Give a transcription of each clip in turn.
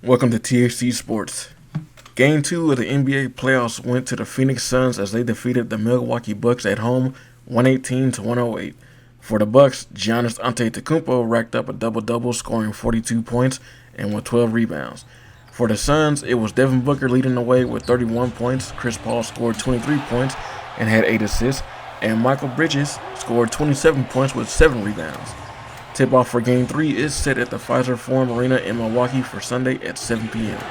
Welcome to Tht Sports. Game 2 of the NBA playoffs went to the Phoenix Suns as they defeated the Milwaukee Bucks at home 118-108. For the Bucks, Giannis Antetokounmpo racked up a double-double, scoring 42 points and with 12 rebounds. For the Suns, it was Devin Booker leading the way with 31 points, Chris Paul scored 23 points and had 8 assists, and Michael Bridges scored 27 points with 7 rebounds. Tip-off for Game 3 is set at the Pfizer Forum Arena in Milwaukee for Sunday at 7 p.m.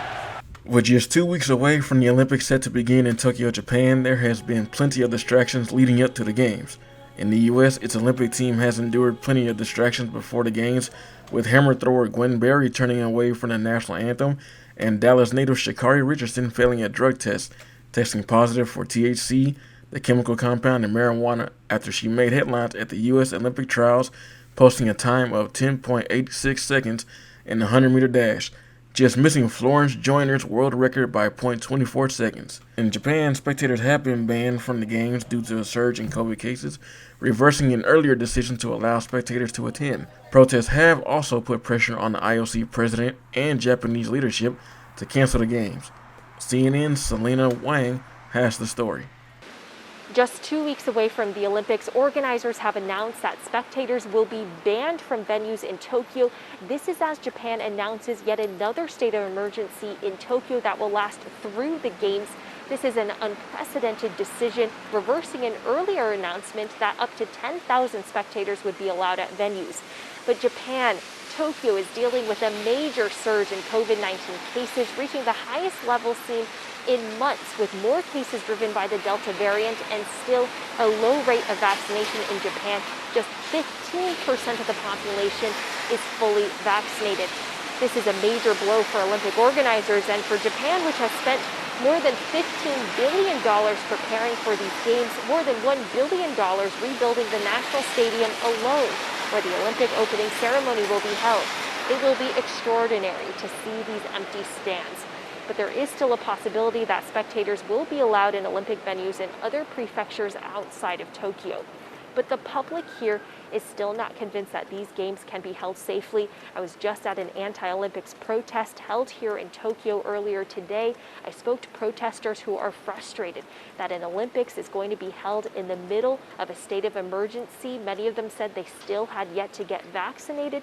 With just 2 weeks away from the Olympics set to begin in Tokyo, Japan, there has been plenty of distractions leading up to the Games. In the U.S., its Olympic team has endured plenty of distractions before the Games, with hammer thrower Gwen Berry turning away from the national anthem and Dallas native Sha'Carrie Richardson failing a drug test, testing positive for THC, the chemical compound in marijuana, after she made headlines at the U.S. Olympic trials, posting a time of 10.86 seconds in the 100-meter dash, just missing Florence Joyner's world record by 0.24 seconds. In Japan, spectators have been banned from the Games due to a surge in COVID cases, reversing an earlier decision to allow spectators to attend. Protests have also put pressure on the IOC president and Japanese leadership to cancel the Games. CNN's Selena Wang has the story. Just 2 weeks away from the Olympics, organizers have announced that spectators will be banned from venues in Tokyo. This is as Japan announces yet another state of emergency in Tokyo that will last through the Games. This is an unprecedented decision, reversing an earlier announcement that up to 10,000 spectators would be allowed at venues. But Japan, Tokyo is dealing with a major surge in COVID-19 cases, reaching the highest level seen in months, with more cases driven by the Delta variant and still a low rate of vaccination in Japan. Just 15% of the population is fully vaccinated. This is a major blow for Olympic organizers and for Japan, which has spent more than $15 billion preparing for these games, more than $1 billion rebuilding the national stadium alone, where the Olympic opening ceremony will be held. It will be extraordinary to see these empty stands. But there is still a possibility that spectators will be allowed in Olympic venues in other prefectures outside of Tokyo. But the public here is still not convinced that these games can be held safely. I was just at an anti-Olympics protest held here in Tokyo earlier today. I spoke to protesters who are frustrated that an Olympics is going to be held in the middle of a state of emergency. Many of them said they still had yet to get vaccinated.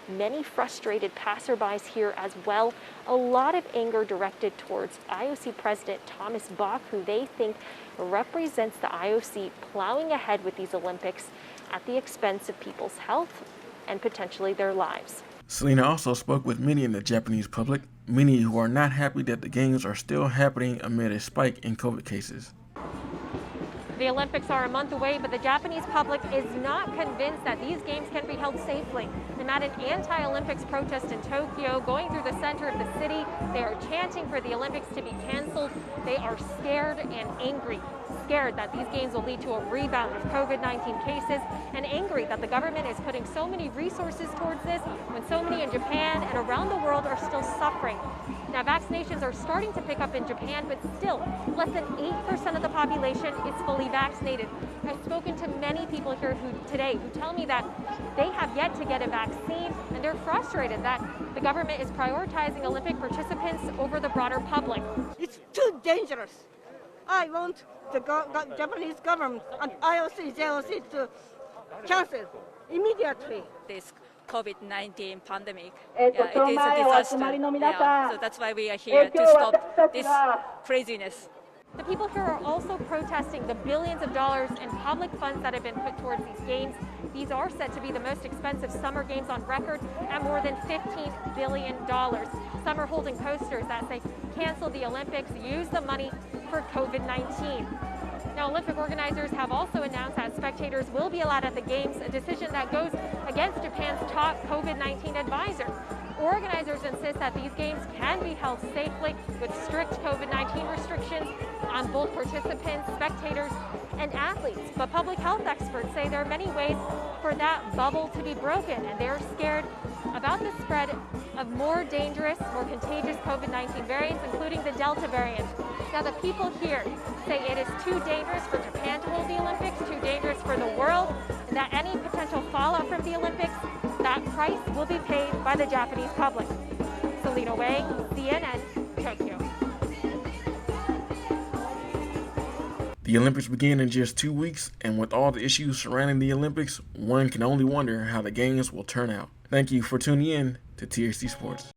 Many frustrated passerbys here as well. A lot of anger directed towards IOC President Thomas Bach, who they think represents the IOC plowing ahead with these Olympics at the expense of people's health and potentially their lives. Selena also spoke with many in the Japanese public, many who are not happy that the Games are still happening amid a spike in COVID cases. The Olympics are a month away, but the Japanese public is not convinced that these games can be held safely. I'm at an anti-Olympics protest in Tokyo, going through the center of the city. They are chanting for the Olympics to be canceled. They are scared and angry. Scared that these games will lead to a rebound of COVID-19 cases, and angry that the government is putting so many resources towards this when so many in Japan and around the world are still suffering. Now, vaccinations are starting to pick up in Japan, but still, less than 8% of the population is fully vaccinated. I've spoken to many people here today who tell me that they have yet to get a vaccine, and they're frustrated that the government is prioritizing Olympic participants over the broader public. It's too dangerous. I want the Japanese government and IOC, JOC to cancel immediately. This COVID-19 pandemic, it is a disaster. So that's why we are here to stop this craziness. The people here are also protesting the billions of dollars in public funds that have been put towards these games. These are said to be the most expensive summer games on record at more than $15 billion. Some are holding posters that say, cancel the Olympics, use the money for COVID-19. Now, Olympic organizers have also announced that spectators will be allowed at the games, a decision that goes against Japan's top COVID-19 advisor. Organizers insist that these games can be held safely with strict COVID-19 restrictions on both participants, spectators, and athletes. But public health experts say there are many ways for that bubble to be broken, and they're scared about the spread of more dangerous, more contagious COVID-19 variants, including the Delta variant. Now, the people here say it is too dangerous for Japan to hold the Olympics, too dangerous for the world, and that any potential fallout from the Olympics, that price will be paid by the Japanese public. Selena Wang, CNN, Tokyo. The Olympics begin in just 2 weeks, and with all the issues surrounding the Olympics, one can only wonder how the games will turn out. Thank you for tuning in to THT Sports.